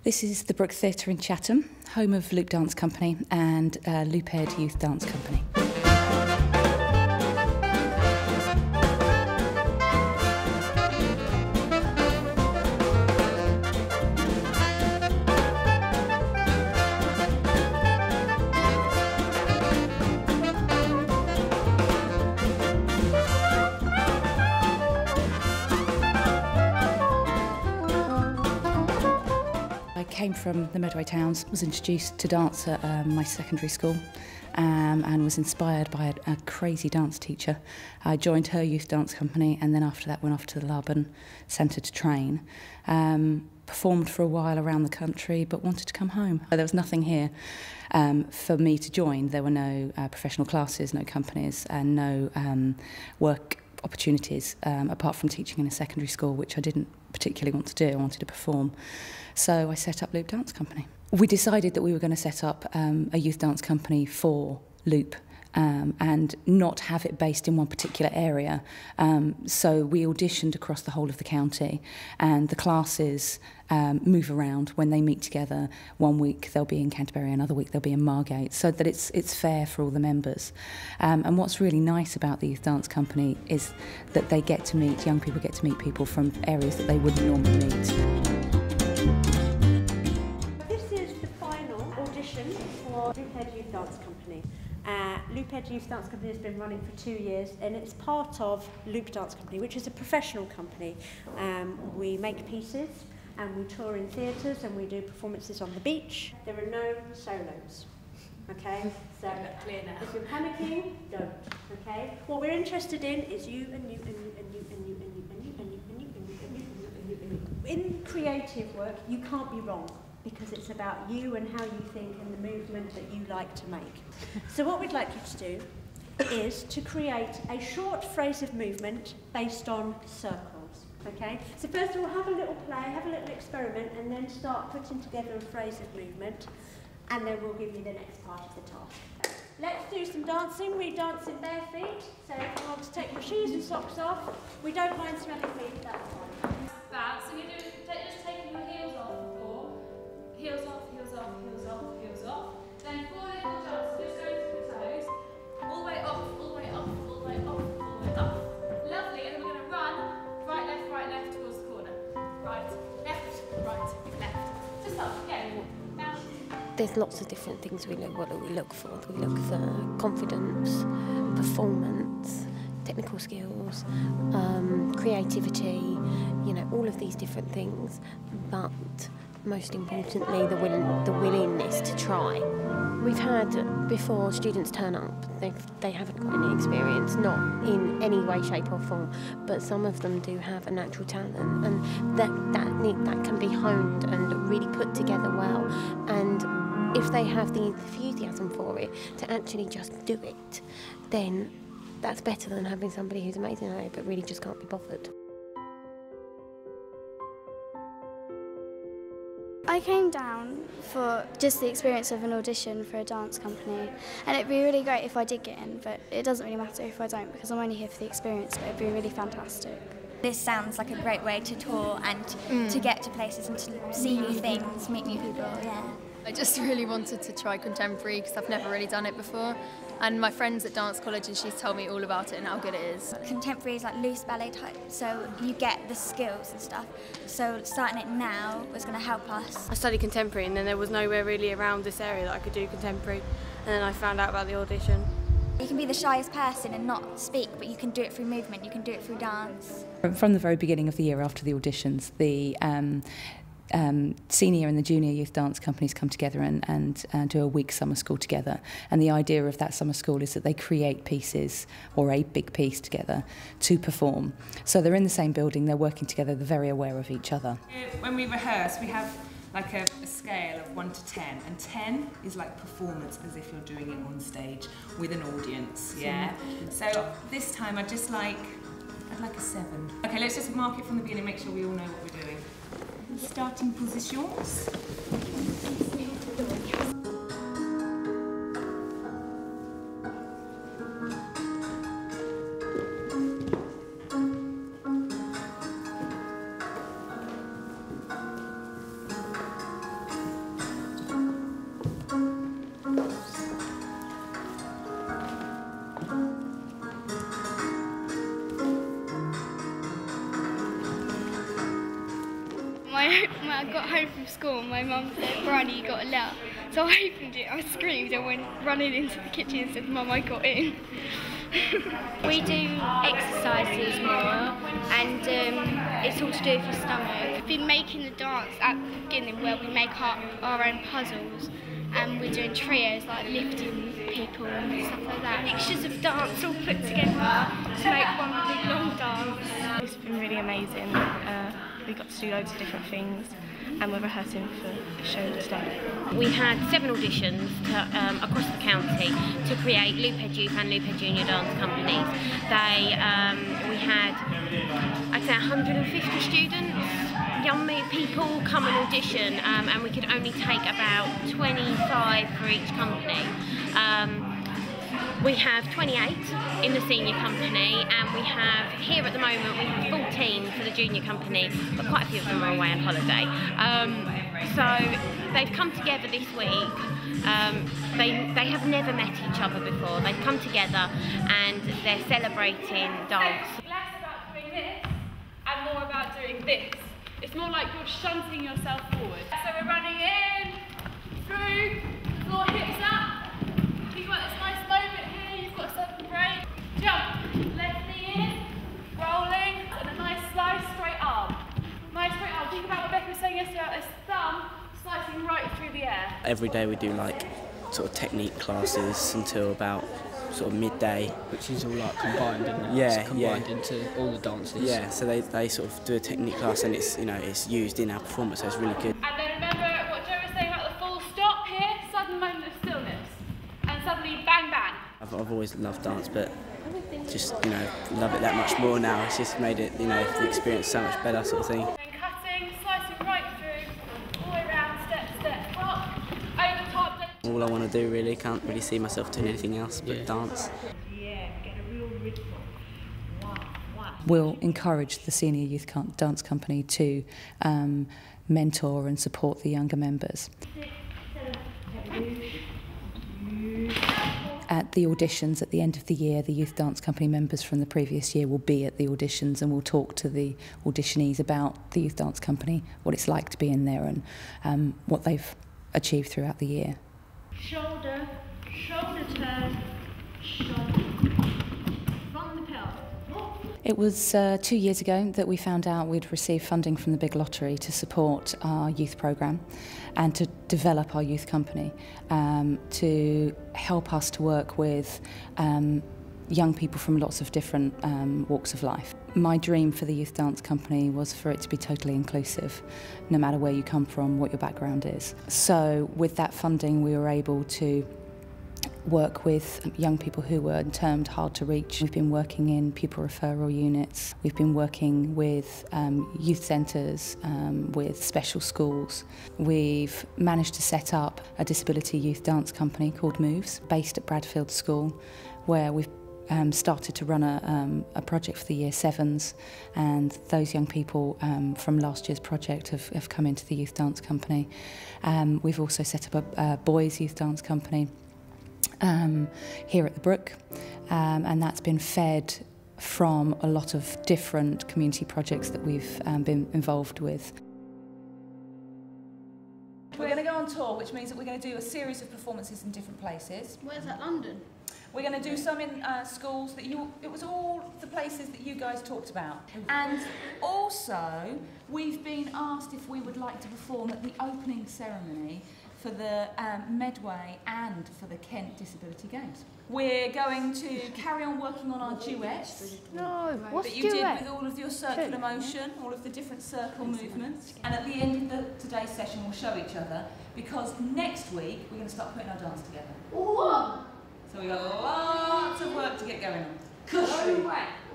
This is the Brook Theatre in Chatham, home of Loop Dance Company and LoopEd Youth Dance Company. I came from the Medway Towns, was introduced to dance at my secondary school and was inspired by a crazy dance teacher. I joined her youth dance company and then after that went off to the Laban Centre to train. Performed for a while around the country but wanted to come home. There was nothing here for me to join. There were no professional classes, no companies and no work opportunities apart from teaching in a secondary school, which I didn't particularly want to do. I wanted to perform. So I set up Loop Dance Company. We decided that we were going to set up a youth dance company for Loop and not have it based in one particular area. So we auditioned across the whole of the county and the classes move around when they meet together. One week they'll be in Canterbury, another week they'll be in Margate, so that it's fair for all the members. And what's really nice about the Youth Dance Company is that they get to meet, young people get to meet people from areas that they wouldn't normally meet. This is the final audition for LoopEd Youth Dance Company. LoopEd Youth Dance Company has been running for 2 years and it's part of Loop Dance Company, which is a professional company. We make pieces and we tour in theatres and we do performances on the beach. There are no solos, okay? So clear now. if you're panicking, don't, okay? What we're interested in is you and you and you and you and you and you and you and you and you and you and you and you and you. In creative work, you can't be wrong, because it's about you and how you think and the movement that you like to make. So what we'd like you to do is to create a short phrase of movement based on circles, okay? So first of all, have a little play, have a little experiment, and then start putting together a phrase of movement, and then we'll give you the next part of the task. Let's do some dancing. We dance in bare feet, so if you want to take your shoes and socks off, we don't mind smelling feet, that's fine. Bounce, so you're just taking your heels off before. Heels off, heels off, heels off, heels off. Then 4 little jumps, just going through the toes. All the way up, all the way up, all the way up, all the way up. Lovely, and then we're going to run right, left towards the corner. Right, left, Just up, again. Now. There's lots of different things we look. What do we look for? We look for confidence, performance, technical skills, creativity, you know, all of these different things, but most importantly the willingness to try. We've had before students turn up, they haven't got any experience, not in any way, shape or form, but some of them do have a natural talent and that can be honed and really put together well, and if they have the enthusiasm for it to actually just do it, then that's better than having somebody who's amazing at it but really just can't be bothered. I came down for just the experience of an audition for a dance company, and it'd be really great if I did get in, but it doesn't really matter if I don't because I'm only here for the experience, but it'd be really fantastic. This sounds like a great way to tour and to get to places and to see new things, meet new people, yeah. I just really wanted to try contemporary because I've never really done it before, and my friend's at dance college and she's told me all about it and how good it is. Contemporary is like loose ballet type, so you get the skills and stuff, so starting it now was going to help us. I studied contemporary and then there was nowhere really around this area that I could do contemporary, and then I found out about the audition. You can be the shyest person and not speak, but you can do it through movement, you can do it through dance. From the very beginning of the year after the auditions, the senior and the junior youth dance companies come together and do a week summer school together, and the idea of that summer school is that they create pieces or a big piece together to perform. So they're in the same building, they're working together, they're very aware of each other. When we rehearse, we have like a scale of 1 to 10, and 10 is like performance, as if you're doing it on stage with an audience, yeah? So this time I'd like a 7. Okay, let's just mark it from the beginning, make sure we all know what we're doing. Starting positions. I got home from school and my mum said, "Bryony, you got a letter." So I opened it, I screamed, I went running into the kitchen and said, "Mum, I got in." We do exercises more, and it's all to do with your stomach. We've been making the dance at the beginning where we make our own puzzles, and we're doing trios like lifting people and stuff like that. Mixtures of dance all put together to make one big long dance. It's been really amazing. We got to do loads of different things, and we're rehearsing for the show today. We had 7 auditions across the county to create LoopEd Youth and LoopEd Junior dance companies. We had, I'd say, 150 students, young people come and audition, and we could only take about 25 for each company. We have 28 in the senior company, and we have, here at the moment, we have 14 for the junior company, but quite a few of them are away on holiday. So they've come together this week. They have never met each other before. They've come together and they're celebrating dance. Less about doing this and more about doing this. It's more like you're shunting yourself forward. So we're running in, through, the floor hips up. You've got this nice moment here, you've got a circle break. Jump, left knee in, rolling, and a nice slice, straight arm. Nice straight arm. Think about what Becky was saying yesterday about this thumb slicing right through the air. Every day we do like sort of technique classes until about sort of midday. Which is all like combined, isn't it? Yeah, it's combined into all the dances. Yeah, so they sort of do a technique class, and it's, you know, it's used in our performance, so it's really good. And then remember what Joe was saying about the full stop here, sudden moment of stillness, and suddenly bang bang. I've always loved dance, but just, you know, love it that much more now. It's just made it, you know, the experience so much better, sort of thing. And cutting, slicing right through, all the way around, step, step, up, over top. All I want to do, really, can't really see myself doing anything else but dance. We'll encourage the senior youth dance company to mentor and support the younger members. At the auditions at the end of the year, the youth dance company members from the previous year will be at the auditions, and we'll talk to the auditionees about the youth dance company, what it's like to be in there, and what they've achieved throughout the year. Shoulder, shoulder turn, shoulder. Front lapel. It was 2 years ago that we found out we'd received funding from the Big Lottery to support our youth programme and to develop our youth company, to help us to work with young people from lots of different walks of life. My dream for the youth dance company was for it to be totally inclusive, no matter where you come from, what your background is. So with that funding, we were able to work with young people who were termed hard to reach. We've been working in pupil referral units. We've been working with youth centres, with special schools. We've managed to set up a disability youth dance company called Moves, based at Bradfield School, where we've started to run a project for the Year 7s, and those young people from last year's project have come into the youth dance company. We've also set up a boys youth dance company here at the Brook, and that's been fed from a lot of different community projects that we've been involved with. We're going to go on tour, which means that we're going to do a series of performances in different places. Where's that, London? We're going to do some in schools that it was all the places that you guys talked about. And also, we've been asked if we would like to perform at the opening ceremony for the Medway and for the Kent Disability Games. We're going to carry on working on our duets. No, what's that you duet? did with all of your circular motion, all of the different circle movements. And at the end of today's session, we'll show each other, because next week we're going to start putting our dance together. Whoa. So we've got lots of work to get going on.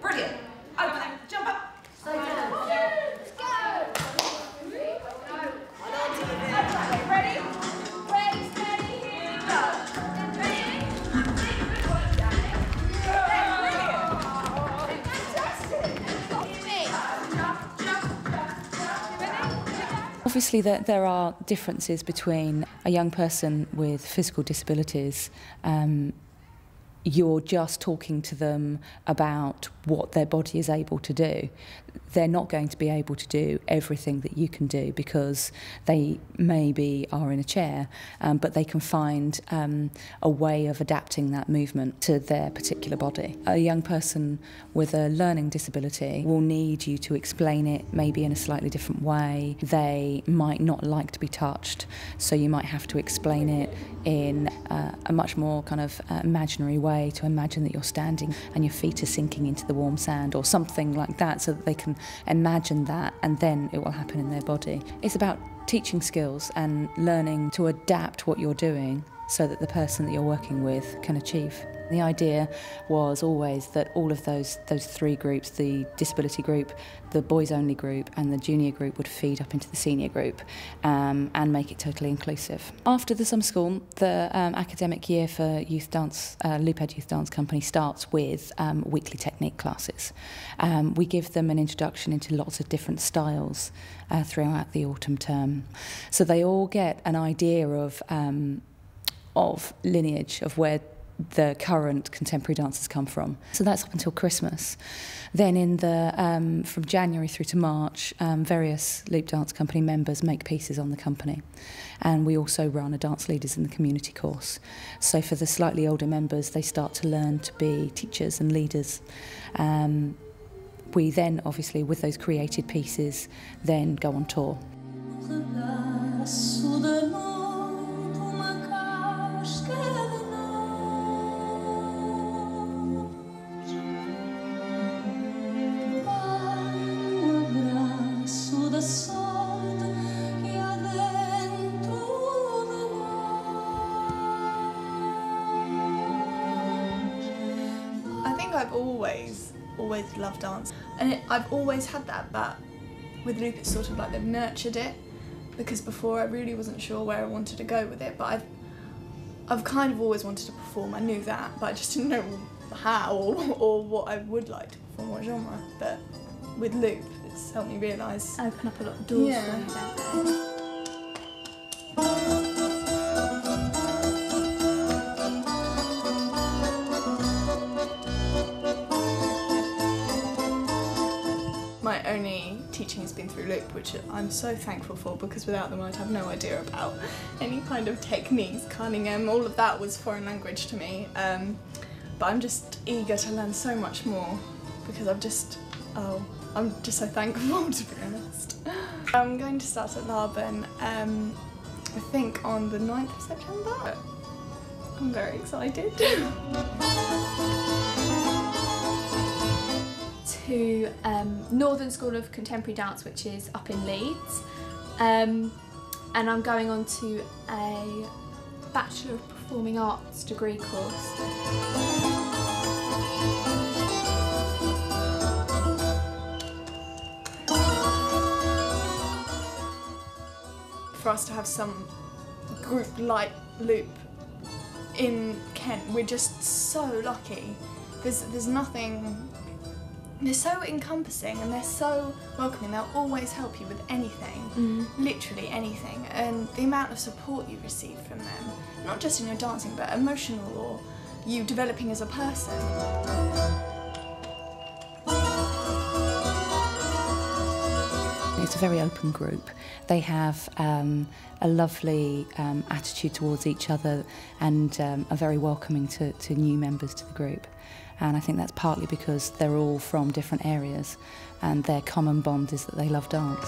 Brilliant. Okay, jump up. Stay down. Let's go. Okay, ready? Ready, steady, here we go. Obviously, there are differences between a young person with physical disabilities. You're just talking to them about what their body is able to do. they're not going to be able to do everything that you can do because they maybe are in a chair, but they can find a way of adapting that movement to their particular body. A young person with a learning disability will need you to explain it maybe in a slightly different way. They might not like to be touched, so you might have to explain it in a much more kind of imaginary way, to imagine that you're standing and your feet are sinking into the warm sand or something like that, so that they can imagine that and then it will happen in their body. It's about teaching skills and learning to adapt what you're doing so that the person that you're working with can achieve. The idea was always that all of those three groups, the disability group, the boys only group and the junior group, would feed up into the senior group and make it totally inclusive. After the summer school, the academic year for Youth Dance, LoopEd Youth Dance Company starts with weekly technique classes. We give them an introduction into lots of different styles throughout the autumn term. So they all get an idea of lineage, of where the current contemporary dancers come from. So that's up until Christmas. Then in the from January through to March, various Loop Dance Company members make pieces on the company. And we also run a Dance Leaders in the Community course. So for the slightly older members, they start to learn to be teachers and leaders. We then, obviously, with those created pieces, then go on tour. I've always loved dance, and I've always had that, but with Loop it's sort of like they've nurtured it, because before I really wasn't sure where I wanted to go with it, but I've kind of always wanted to perform. I knew that, but I just didn't know how or what I would like to perform, what genre. But with Loop it's helped me realise. Open up a lot of doors yeah. for you, don't they? My only teaching has been through Loop, which I'm so thankful for, because without them I'd have no idea about any kind of techniques, Cunningham, all of that was foreign language to me. But I'm just eager to learn so much more, because I'm just so thankful, to be honest. I'm going to start at Laban, I think on the 9th of September. I'm very excited. To Northern School of Contemporary Dance, which is up in Leeds, and I'm going on to a Bachelor of Performing Arts degree course. For us to have some group like Loop in Kent, we're just so lucky. There's nothing. They're so encompassing and they're so welcoming. They'll always help you with anything, literally anything. And the amount of support you receive from them, not just in your dancing, but emotional or you developing as a person. It's a very open group. They have a lovely attitude towards each other and are very welcoming to new members to the group. And I think that's partly because they're all from different areas and their common bond is that they love dance.